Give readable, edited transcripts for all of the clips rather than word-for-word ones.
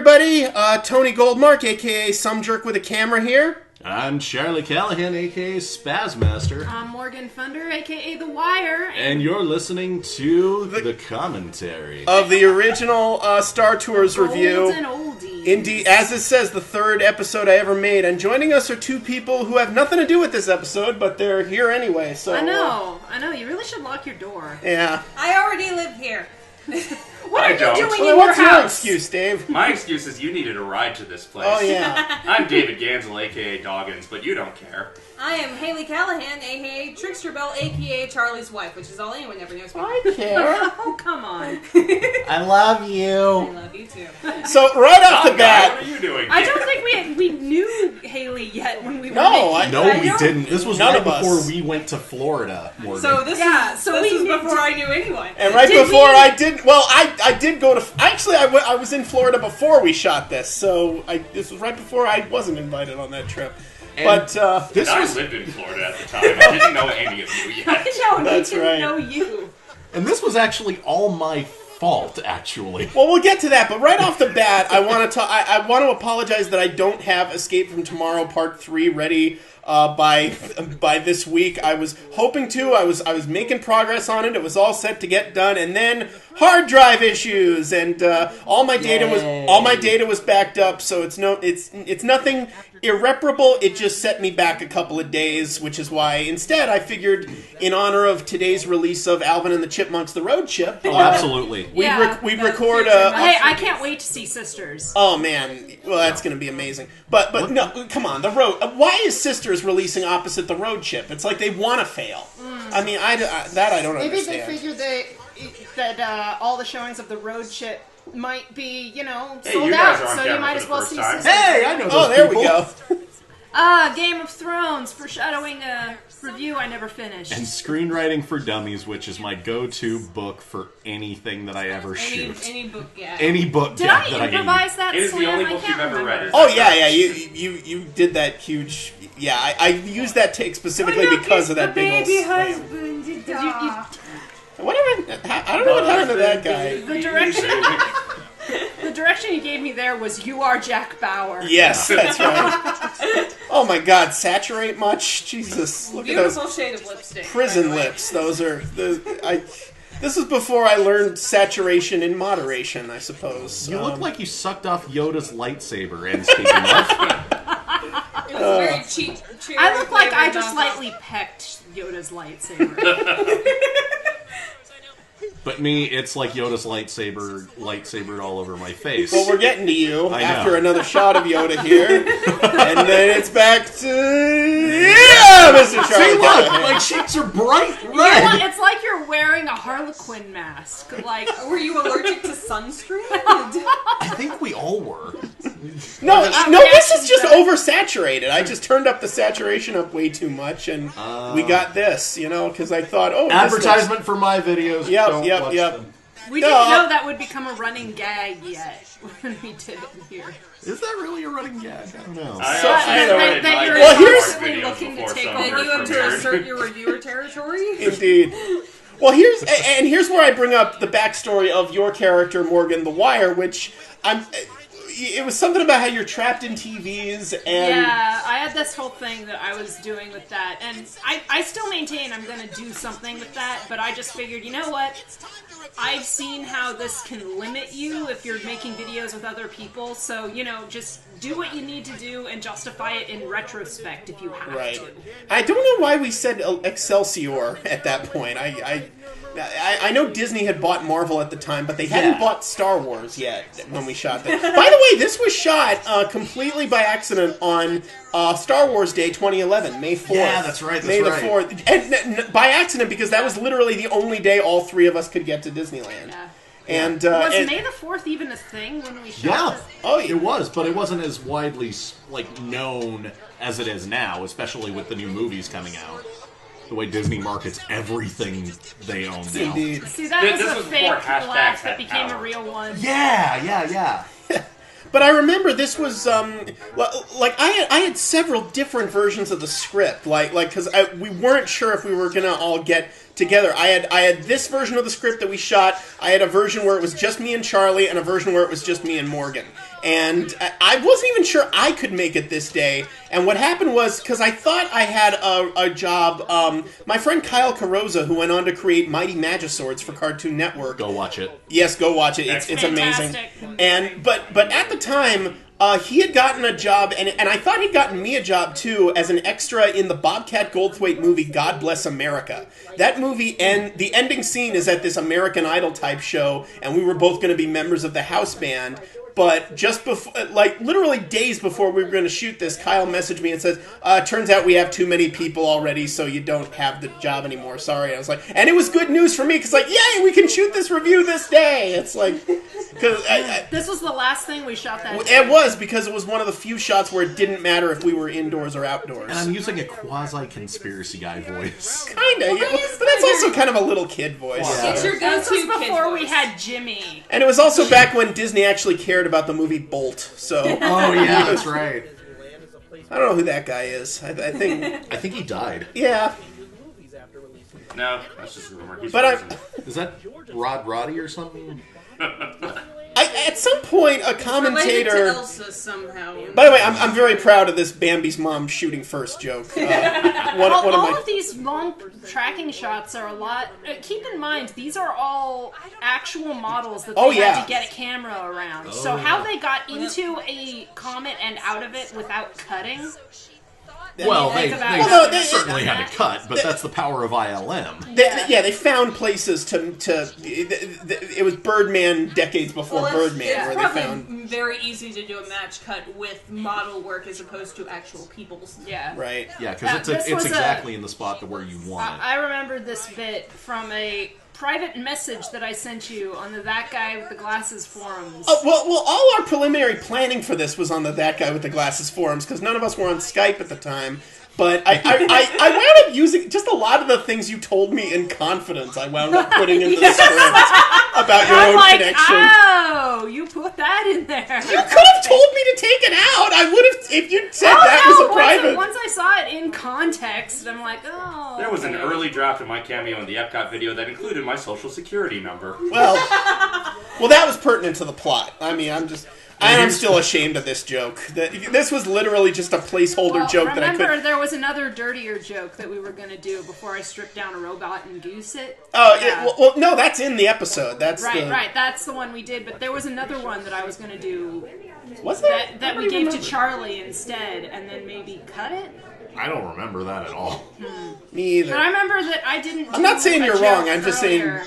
everybody. Tony Goldmark, a.k.a. Some Jerk with a Camera here. I'm Charlie Callahan, a.k.a. Spazz Master. I'm Morgan Thunder, a.k.a. The Wire. And you're listening to the commentary of the original Star Tours review. Olds and oldies. Indeed, as it says, the third episode I ever made. And joining us are two people who have nothing to do with this episode, but they're here anyway. So I know. You really should lock your door. Yeah. I already live here. What are you doing in Well, your what's house? your excuse, Dave? My excuse is you needed a ride to this place. Oh, yeah. I'm David Gansel, a.k.a. Doggans, but you don't care. I am Haley Callahan, a.k.a. Tricksterbelle, a.k.a. Charlie's wife, which is all anyone ever knows me. I care. Oh, come on. I love you. I love you too. So, right off the What bat... are you doing? I don't think we knew Haley yet when we were No, making No, I we know. didn't. This was None right of us. before we went to Florida, Morgan. So this is before I knew anyone. And right Did before we- I did... Well, I did go to... Actually, I was in Florida before we shot this, so this was right before I wasn't invited on that trip. But, this I was lived in Florida at the time. I didn't know any of you yet. No, That's he didn't right. know you. and this was actually all my fault, actually. well, we'll get to that, but right off the bat, I want to apologize that I don't have Escape from Tomorrow Part 3 ready by this week. I was hoping to. I was making progress on it. It was all set to get done, and then hard drive issues, and all my data was backed up. So it's nothing irreparable. It just set me back a couple of days, which is why instead I figured, in honor of today's release of Alvin and the Chipmunks: The Road Chip, Oh, absolutely. we'd record Hey, I can't wait to see Sisters. Oh man, well that's going to be amazing. But no, come on, the road. Why is Sisters releasing opposite the Road Chip? It's like they want to fail. I mean, I don't Maybe understand. they figured that all the showings of the road ship might be, Hey, sold you guys are out, on so you camera might for as the well first see time. Sisters. Hey, I know those Oh, there people. we go. Game of Thrones, foreshadowing a review I never finished. And Screenwriting for Dummies, which is my go-to book for anything that I ever shoot. Any book, yeah. Any book Did that I I improvise that It is the slam? only I book can't you've ever remember. read. Oh yeah, you did that huge. Yeah, I used that take specifically because of that big old slam. husband. Whatever. I don't know what happened to that guy. The direction you gave me there was "You are Jack Bauer." Yes, that's right. Oh my God, saturate much? Jesus, look at Beautiful those shade of lipstick. prison by the way. lips. Those are This is before I learned saturation in moderation, I suppose. You look like you sucked off Yoda's lightsaber, and speaking of... It was a very cheap. I look like I flavored just knockoff. lightly pecked Yoda's lightsaber. But me, it's like Yoda's lightsaber all over my face. Well, we're getting to you I after know. another shot of Yoda here, and then it's back to Mr. Charlie. See, look! Callahan. My cheeks are bright Yeah, red! it's like you're wearing a Harlequin mask. Like, Were you allergic to sunscreen? I think we all were. No, I'm this is just reacting oversaturated. I just turned up the saturation up way too much, and we got this, because I thought, oh, Advertisement for my videos. Yep, Don't watch yep. them. we No, didn't know that would become a running gag yet when we did it here. Is that really a running gag? I don't know. I So- also I know. started That my you're Well, here's- constantly looking to take Then over. you have to assert your reviewer territory? Indeed. Well, here's where I bring up the backstory of your character, Morgan the Wire, which it was something about how you're trapped in TVs and... Yeah, I had this whole thing that I was doing with that, and I still maintain I'm going to do something with that, but I just figured, you know what? I've seen how this can limit you if you're making videos with other people, so, just do what you need to do and justify it in retrospect if you have Right. to. I don't know why we said Excelsior at that point. I know Disney had bought Marvel at the time, but they hadn't bought Star Wars yet when we shot that. By the way, this was shot completely by accident on Star Wars Day 2011, May 4th. Yeah, that's right, that's May the right. 4th. And by accident, because that was literally the only day all three of us could get to Disneyland. Yeah. And, Was and May the 4th even a thing when we shot Yeah. this? Oh, yeah. It was, but it wasn't as widely known as it is now, especially with the new movies coming out. The way Disney markets everything they own now. Indeed. See, that This was a was fake before hashtags laugh that had became a power. real one. Yeah. But I remember this was like I had several different versions of the script, like because we weren't sure if we were gonna all get together. I had this version of the script that we shot. I had a version where it was just me and Charlie, and a version where it was just me and Morgan. And I wasn't even sure I could make it this day. And what happened was, because I thought I had a job, my friend Kyle Carosa, who went on to create Mighty Magiswords for Cartoon Network. Go watch it. Yes, go watch it. It's amazing. And but at the time, he had gotten a job, and I thought he'd gotten me a job too, as an extra in the Bobcat Goldthwait movie God Bless America. That movie, and the ending scene is at this American Idol type show, and we were both going to be members of the house band. But just before, like literally days before we were going to shoot this, Kyle messaged me and says, turns out we have too many people already, so you don't have the job anymore. Sorry. I was like, and it was good news for me, because like, yay, we can shoot this review this day. It's like, because this was the last thing we shot that day. It was, because it was one of the few shots where it didn't matter if we were indoors or outdoors. And I'm using a quasi-conspiracy guy voice. Kind of, yeah, but that's also kind of a little kid voice. Yeah. It's your This go-to was kid before we voice. had Jimmy. And it was also back when Disney actually cared about the movie Bolt, so... Oh, yeah, that's right. I don't know who that guy is. I think he died. Yeah. No, that's just a rumor. He's But frozen. Is that Rod Roddy or something? At some point, a Related to commentator... Elsa somehow. By the way, I'm very proud of this Bambi's mom shooting first joke. All of these long tracking shots are a lot. Keep in mind, these are all actual models that they had to get a camera around. So how they got into a comet and out of it without cutting... Well, they about it. certainly had to cut, but that's the power of ILM. They found places to it was Birdman decades before Birdman, it's where they probably found... very easy to do a match cut with model work as opposed to actual people's. Yeah. Right. Yeah, because This it's was exactly in the spot to where you want it. I remember this bit from a private message that I sent you on the That Guy with the Glasses forums. Oh, well, all our preliminary planning for this was on the That Guy with the Glasses forums, because none of us were on Skype at the time. But I wound up using just a lot of the things you told me in confidence. I wound up putting into the script about your I'm own like, connection. oh, you put that in there. You could have told me to take it out. I would have if you said that was a private. Once I saw it in context, I'm like, oh. There was an early draft of my cameo in the Epcot video that included my social security number. Well, that was pertinent to the plot. I mean, I'm still ashamed of this joke. This was literally just a placeholder joke that I Remember, could... there was another dirtier joke that we were going to do before I stripped down a robot and goose it. Oh, Yeah. well, no, that's in the episode. That's Right. That's the one we did. But there was another one that I was going to do Was there? that we gave to Charlie instead, and then maybe cut it. I don't remember that at all. Me either. But I remember that I didn't. I'm not do saying a you're joke wrong, I'm just saying- earlier.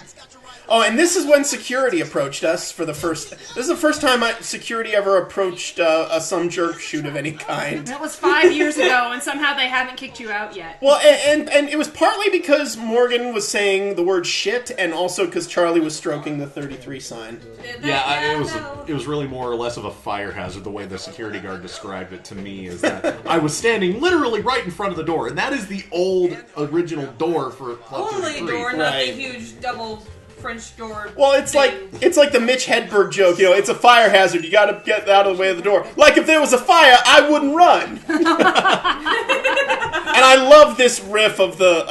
Oh, and this is when security approached us for the first... This is the first time security ever approached a some jerk shoot of any kind. That was 5 years ago, and somehow they haven't kicked you out yet. Well, and it was partly because Morgan was saying the word shit, and also because Charlie was stroking the 33 sign. It was really more or less of a fire hazard. The way the security guard described it to me is that I was standing literally right in front of the door, and that is the old original door for Club Only 33. door, not Right. the huge double French door. Well, it's like the Mitch Hedberg joke, it's a fire hazard. You got to get out of the way of the door. Like if there was a fire, I wouldn't run. And I love this riff of the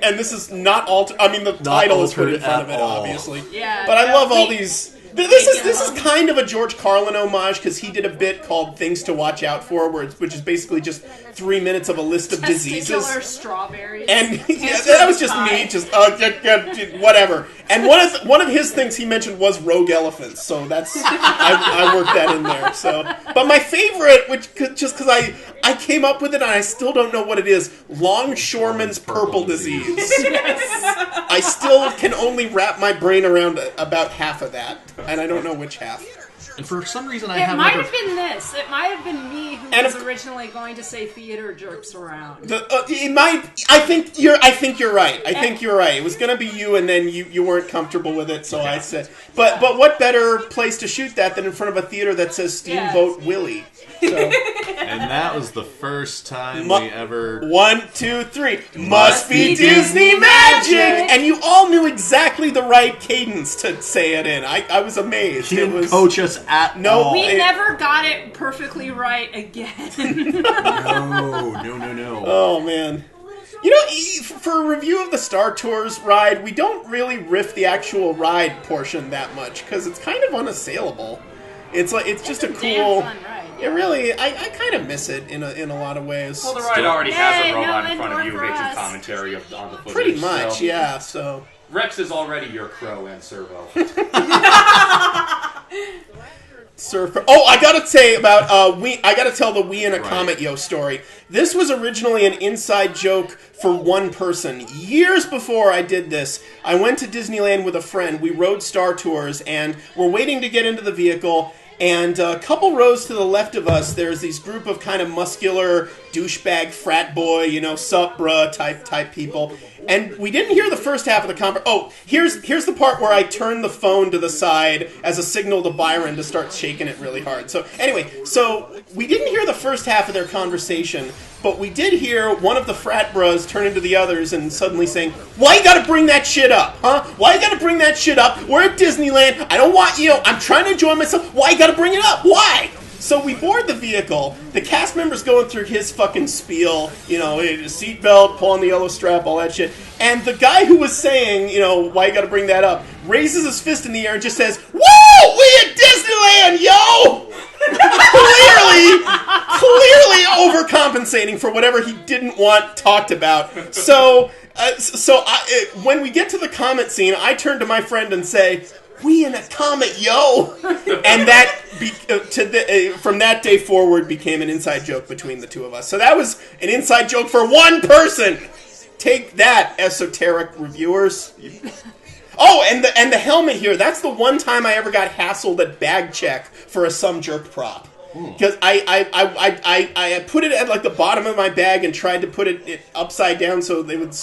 and this is not the title is put in altered front of at it, all. obviously. Yeah, But I no, love all we- these. This is kind of a George Carlin homage because he did a bit called "Things to Watch Out For," which is basically just 3 minutes of a list of diseases. Testicular strawberries. And that was just me, just whatever. And one of his things he mentioned was rogue elephants, so that's I worked that in there. So, but my favorite, just because I came up with it and I still don't know what it is, longshoreman's purple disease. I still can only wrap my brain around about half of that, and I don't know which half. And for some reason, I It have might never... have been this. It might have been me who And was if- originally going to say theater jerks around. It might. I think you're right. I think you're right. It was gonna be you, and then you weren't comfortable with it, so I said. But what better place to shoot that than in front of a theater that says Steamboat Willie? So, And that was the first time we ever... 1, 2, 3. Must be Disney magic! And you all knew exactly the right cadence to say it in. I was amazed. He It didn't was coach us at No, all. We it- never got it perfectly right again. No. Oh man. You know, for a review of the Star Tours ride, we don't really riff the actual ride portion that much because it's kind of unassailable. It's just a cool. Damn fun ride. It really, I kind of miss it in a lot of ways. Well, the ride already has a robot no in front of you indoor for making us. commentary on the footage. Pretty much, so. yeah. So Rex is already your crow and servo. Surfer. Oh, I gotta say about I gotta tell the We in a Comet Yo story. This was originally an inside joke for one person. Years before I did this, I went to Disneyland with a friend. We rode Star Tours, and we're waiting to get into the vehicle. And a couple rows to the left of us, there's these group of kind of muscular douchebag frat boy, sup bruh type people. And we didn't hear the first half of the conversation. Oh, here's the part where I turned the phone to the side as a signal to Byron to start shaking it really hard. So anyway, we didn't hear the first half of their conversation, but we did hear one of the frat bros turning to the others and suddenly saying, "Why you gotta bring that shit up, huh? Why you gotta bring that shit up? We're at Disneyland. I don't want, I'm trying to enjoy myself. Why you gotta bring it up? Why?" So we board the vehicle. The cast member's going through his fucking spiel, seatbelt, pulling the yellow strap, all that shit. And the guy who was saying, why you gotta bring that up, raises his fist in the air and just says, "Woo! We at Disneyland, yo!" clearly overcompensating for whatever he didn't want talked about. So when we get to the comet scene, I turn to my friend and say, "We in a comet, yo!" And that from that day forward became an inside joke between the two of us. So that was an inside joke for one person. Take that, esoteric reviewers. Oh, and the helmet here. That's the one time I ever got hassled at bag check for a some jerk prop. Because I put it at like the bottom of my bag and tried to put it upside down so they would.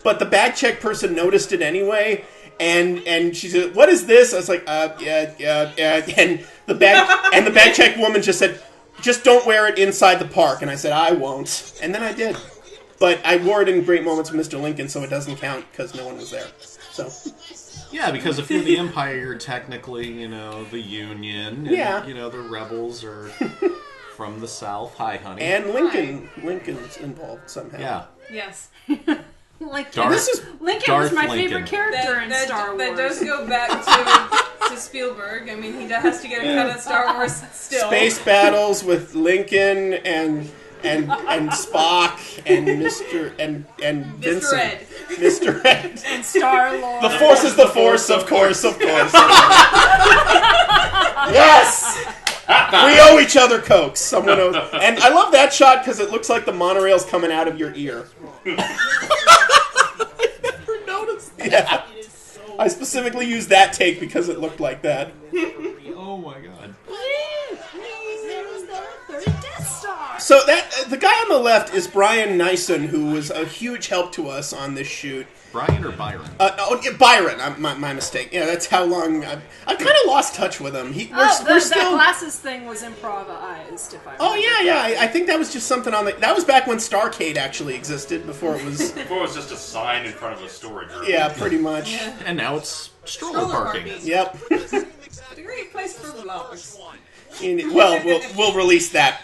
But the bag check person noticed it anyway. And she said, "What is this?" I was like, yeah. And the bag check woman just said, "Just don't wear it inside the park." And I said, "I won't." And then I did. But I wore it in Great Moments with Mr. Lincoln, so it doesn't count because no one was there. So. Yeah, because if you're the Empire, you're technically, the Union. And, yeah. The rebels are from the South. Hi, honey. And Lincoln's involved somehow. Yeah. Yes. Lincoln Darth was my Lincoln. favorite character in Star Wars. That does go back to Spielberg. I mean, he has to get a cut of Star Wars still. Space battles with Lincoln and Spock and Mr. and Vincent. Red. Mr. Red. And Star-Lord. The Force is the Force, of course. Yes! We owe each other Cokes. Someone owes. And I love that shot because it looks like the monorail's coming out of your ear. I never noticed that. Yeah. I specifically used that take because it looked like that. Oh my god. So the guy on the left is Brian Nyson, who was a huge help to us on this shoot. Brian or Byron? Byron. My mistake. Yeah, that's how long I've kind of lost touch with him. That glasses thing was improvised. If I yeah. I think that was just something on that was back when Starcade actually existed before it was. Before it was just a sign in front of a storage room. Yeah, pretty much. Yeah. And now it's stroller parking. Yep. It's a great place for vlogs. We'll release that.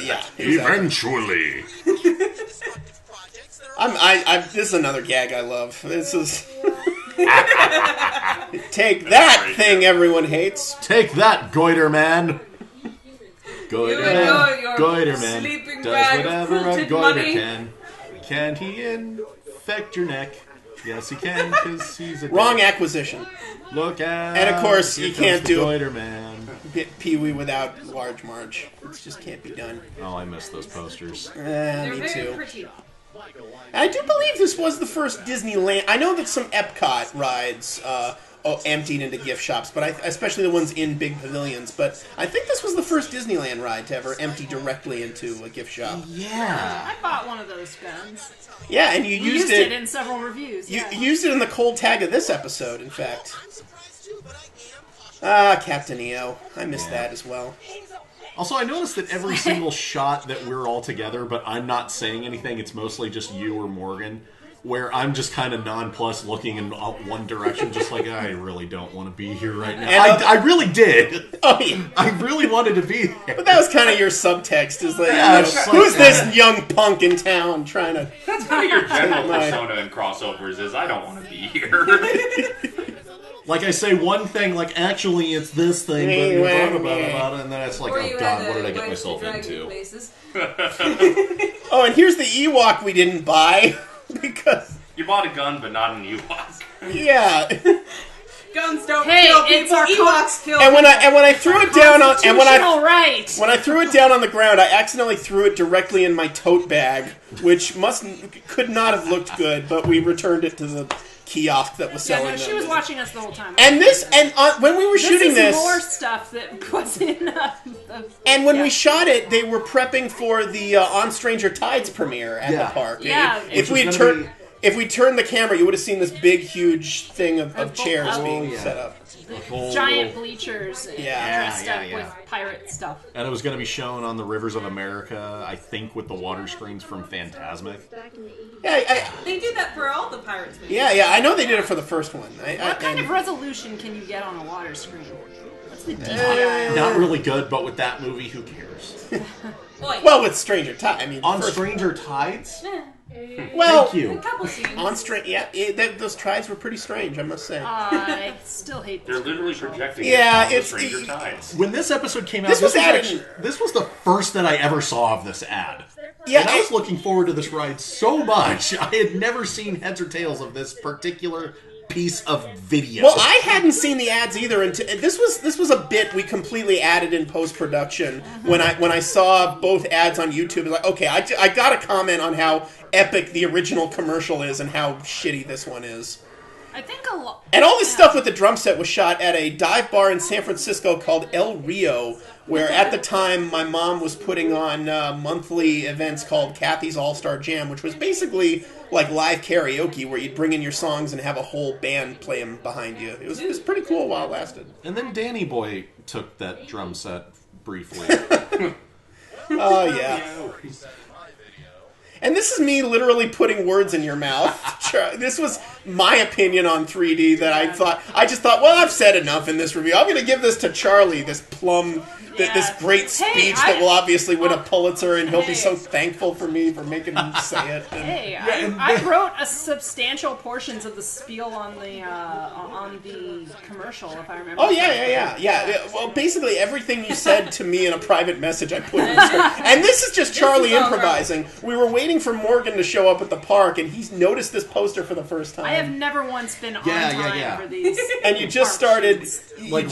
Yeah, Eventually. This is another gag I love. This is. Take that thing everyone hates. Take that, Goiter Man. Goiter Man sleeping does bag of whatever a quilted goiter money. can. Can he infect your neck? Yes, he can, because he's a Wrong dick. acquisition. Look at. And of course, here you comes can't the do Goiter Man. Pee-wee without Large Marge. It just can't be done. Oh, I miss those posters. They're Me very too. pretty. I do believe this was the first Disneyland. I know that some Epcot rides emptied into gift shops, but especially the ones in big pavilions. But I think this was the first Disneyland ride to ever empty directly into a gift shop. Yeah. I bought one of those guns. Yeah, and you We used it in several reviews. You Yeah. used it in the cold tag of this episode, in fact. Captain EO. I missed that as well. Also, I noticed that every single shot that we're all together, but I'm not saying anything, it's mostly just you or Morgan. where I'm just kind of nonplussed looking in one direction, just like, I really don't want to be here right now. I really did. Oh, yeah. I really wanted to be there. But that was kind of your subtext. Is like, Yeah, who's this young punk in town trying to... That's kind of your general persona in crossovers is, I don't want to be here. Like I say one thing, like, actually it's this thing, but you talk about it, and then it's like, oh god, what did I get myself into? Oh, and here's the Ewok we didn't buy. Because... You bought a gun, but not an Ewok. Yeah. Guns don't Hey, kill it's people. our Ewoks kill And when I threw it down on... And when right. I threw it down on the ground, I accidentally threw it directly in my tote bag, which could not have looked good, but we returned it to the kiosk that was selling them. She was watching us the whole time. And when we were shooting this, more stuff that was in. And when we shot it, they were prepping for the On Stranger Tides premiere at the park. Yeah. If we turned the camera, you would have seen this big, huge thing of chairs being set up. Giant bleachers dressed up with pirate stuff. And it was going to be shown on the Rivers of America, I think, with the water screens from Phantasmic. Yeah, they did that for all the Pirates movies. Yeah, I know they did it for the first one. What kind of resolution can you get on a water screen? What's the DPI? Not really good, but with that movie, who cares? Well, with Stranger Tides, on Stranger Tides? Well, thank you. A couple scenes. Those Tides were pretty strange, I must say. I still hate They're literally projecting it's Stranger Tides. When this episode came out, This was this was the first that I ever saw of this ad. Yeah, and I was looking forward to this ride so much. I had never seen heads or tails of this particular piece of video. Well, I hadn't seen the ads either. Until this was a bit we completely added in post production when I saw both ads on YouTube. Like, okay, I got to comment on how epic the original commercial is and how shitty this one is. I think a lot. And all this stuff with the drum set was shot at a dive bar in San Francisco called El Rio, where at the time my mom was putting on monthly events called Kathy's All-Star Jam, which was basically like live karaoke where you'd bring in your songs and have a whole band play them behind you. It was pretty cool while it lasted. And then Danny Boy took that drum set briefly. Oh, yeah. And this is me literally putting words in your mouth. This was my opinion on 3D that I just thought, well, I've said enough in this review. I'm going to give this to Charlie, this plum, this great speech that will obviously win a Pulitzer, and he'll be so thankful for me for making him say it. I wrote a substantial portions of the spiel on the commercial, if I remember. Oh, yeah. Well, basically everything you said to me in a private message I put in the script. And this is just Charlie improvising. We were waiting for Morgan to show up at the park, and he's noticed this poster for the first time. I have never once been on time for these. And you just started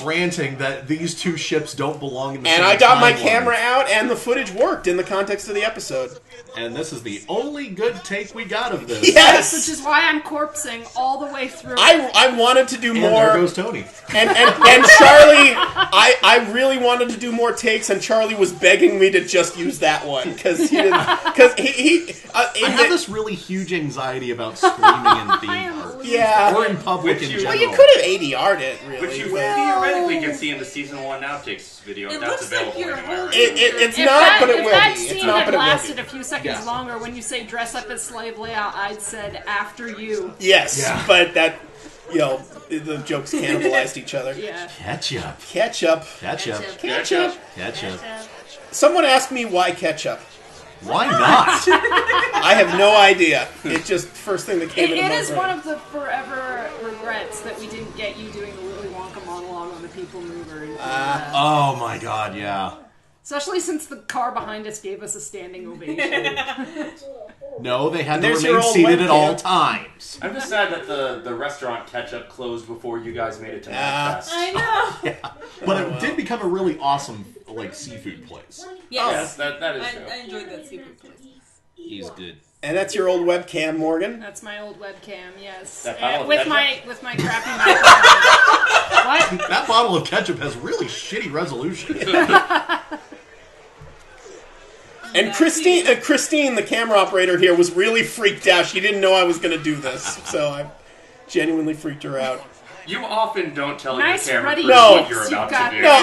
ranting that these two ships don't belong in the same I got my timeline. camera out, and the footage worked in the context of the episode. And this is the only good take we got of this. Yes! Which is why I'm corpsing all the way through. I wanted to do And more. there goes Tony. And Charlie, I really wanted to do more takes, and Charlie was begging me to just use that one because he didn't. Because I have this really huge anxiety about screaming in theme parks. Yeah. Or in public in general. Well, you could have ADR'd it, really. Which you theoretically can see in the Season 1 Outtakes video if that's available anywhere. It's not, but it will be. That It's scene not, had but it will lasted be. a few seconds longer. When you say dress up as slave layout, I'd said after you. Yes, but that, the jokes cannibalized each other. Yeah. Ketchup. Ketchup. Someone asked me why ketchup. Why not? I have no idea. It just first thing that came into my brain. It is one of the forever regrets that we didn't get you doing the Willy Wonka monologue on the People Mover. Oh my god, yeah. Especially since the car behind us gave us a standing ovation. No, they had to There's your remain old seated at webcam. all times. I'm just sad that the restaurant Ketchup closed before you guys made it to Manifest. I know. But it did become a really awesome seafood place. Yes, that is true. I enjoyed that seafood place. He's good. And that's your old webcam, Morgan. That's my old webcam, yes. That bottle of with ketchup? my crappy microphone. What? That bottle of ketchup has really shitty resolution. And Christine, the camera operator here, was really freaked out. She didn't know I was going to do this, so I genuinely freaked her out. You often don't tell Nice your camera ruddy crew No. what you're cheeks about you've got to do. No,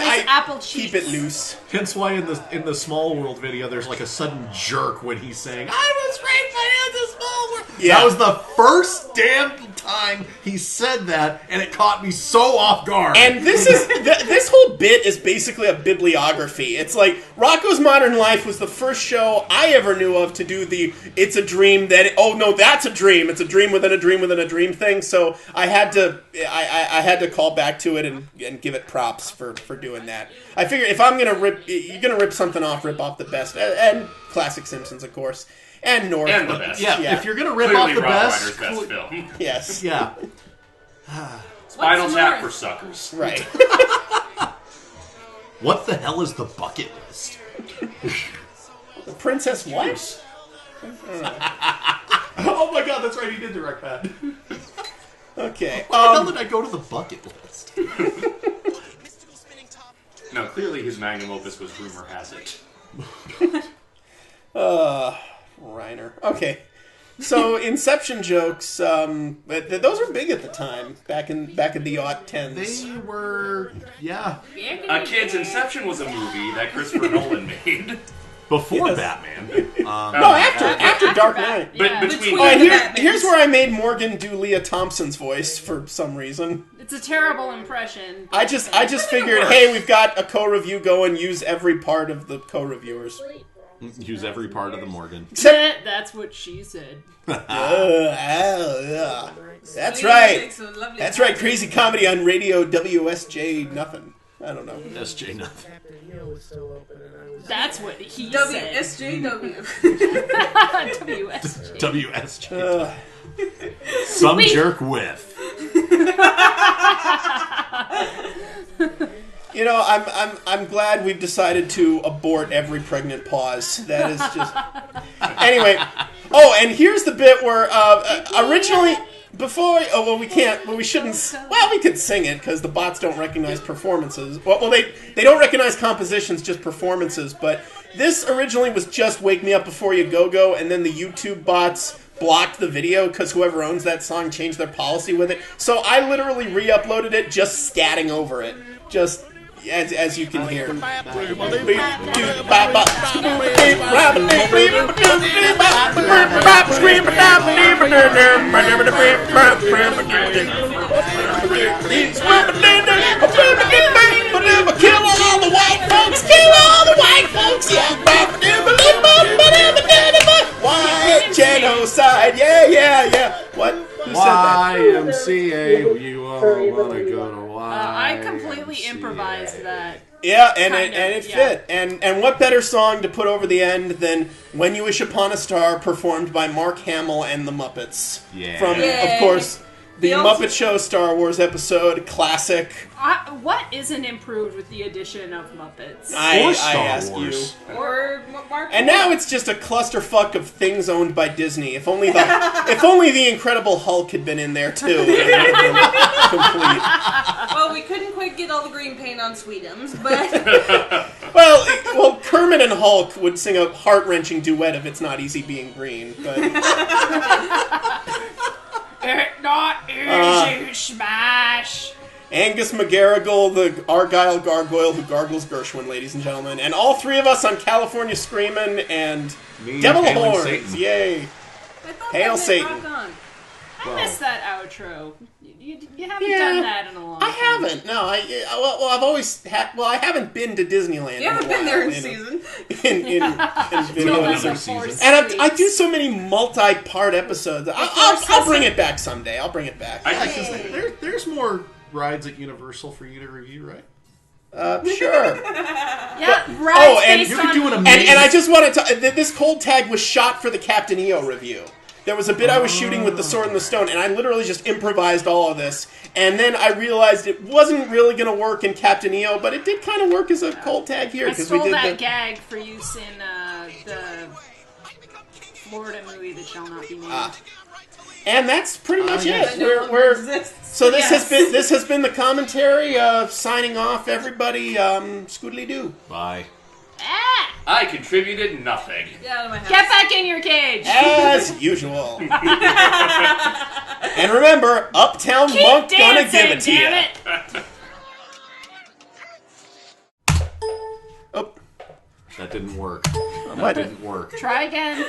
Nice apple I cheeks. keep it loose. Hence why in the Small World video, there's like a sudden jerk when he's saying, "I was raped by the Small World." Yeah. That was the first damn time he said that, and it caught me so off guard. And this is this whole bit is basically a bibliography. It's like Rocko's Modern Life was the first show I ever knew of to do the "it's a dream that oh no that's a dream, it's a dream within a dream within a dream" thing. So I had to call back to it and give it props for doing that. I figure if I'm gonna rip something off, rip off the best and classic Simpsons, of course, and North. And the best. yeah, Yeah. if you're gonna rip Clearly off the Rob best, Reiner's best film. Yes. yeah. Spinal What's Tap North? for suckers. Right. What the hell is the bucket list? The Princess what? Oh my god, that's right, he did direct that. Okay. Why the hell did I go to the bucket list? No, clearly his magnum opus was Rumor Has It. Reiner. Okay. So Inception jokes, those were big at the time, back in the aught tens. They were, yeah, Kids, Inception was a movie that Christopher Nolan made. before Yes. Batman. No, after Dark Knight. But Yeah. between Oh, and Batmans. here's where I made Morgan do Leah Thompson's voice for some reason. It's a terrible impression. I just figured, hey, we've got a co-review going. Use every part of the co-reviewers. Use every part of the Morgan. That's what she said. Yeah. That's We right. make some lovely That's right. Crazy comedy on radio WSJ nothing. I don't know. SJ nothing. That's what he said. WSJW. WSJ. WSJ. Some jerk with. You know, I'm glad we've decided to abort every pregnant pause. That is just anyway. Oh, and here's the bit where originally before we can't. Well, we shouldn't. Well, we could sing it because the bots don't recognize performances. Well, they don't recognize compositions, just performances. But this originally was just "Wake Me Up Before You Go Go," and then the YouTube bots blocked the video because whoever owns that song changed their policy with it. So I literally re-uploaded it, just scatting over it, just as you can hear. Kill all the white folks! Kill all the white folks! Yeah! White genocide! Yeah! What? Who said that? YMCA, you all want to go to I completely improvised that. Yeah, and Kind of, it yeah. fit. And what better song to put over the end than "When You Wish Upon a Star," performed by Mark Hamill and the Muppets. Yeah. From, Yay. of course, the The Muppet Show Star Wars episode, classic. What isn't improved with the addition of Muppets? I Or Star ask Wars. you. Or Mark. And now it's just a clusterfuck of things owned by Disney. If only the Incredible Hulk had been in there too, it would have been complete. Well, we couldn't quite get all the green paint on Sweetums, but Well, Kermit and Hulk would sing a heart-wrenching duet of "It's Not Easy Being Green," but It's not easy, smash. Angus McGarrigle, the Argyle gargoyle who gargles Gershwin, ladies and gentlemen, and all three of us on California Screamin' and Me Devil hailing Horns, Satan. yay! I thought Hail that meant Satan. Rock On. I missed that outro. You haven't Yeah, done that in a long time. I haven't. No, I've always had. Well, I haven't been to Disneyland. You haven't in a been there in while, season. In video. Another season. And I do so many multi-part episodes. I'll bring it back someday. I'll bring it back. There's more rides at Universal for you to review, right? Sure. Yeah, right. and based you could on- do an And amazing. I just wanted to. This cold tag was shot for the Captain EO review. There was a bit I was shooting with the Sword and the Stone, and I literally just improvised all of this. And then I realized it wasn't really going to work in Captain EO, but it did kind of work as a cold tag here I because we stole did that the. gag for use in the Florida movie that shall not be named. And that's pretty much yes. it. That no longer We're exists. so this Yes. has been the commentary. Signing off, everybody. Scoodly doo. Bye. Ah! I contributed nothing. Get out of my house. Get back in your cage! As usual. And remember, Uptown Keep Monk dancing, gonna give it to you. damn it. Oh, That didn't work. what? That didn't work. Try again.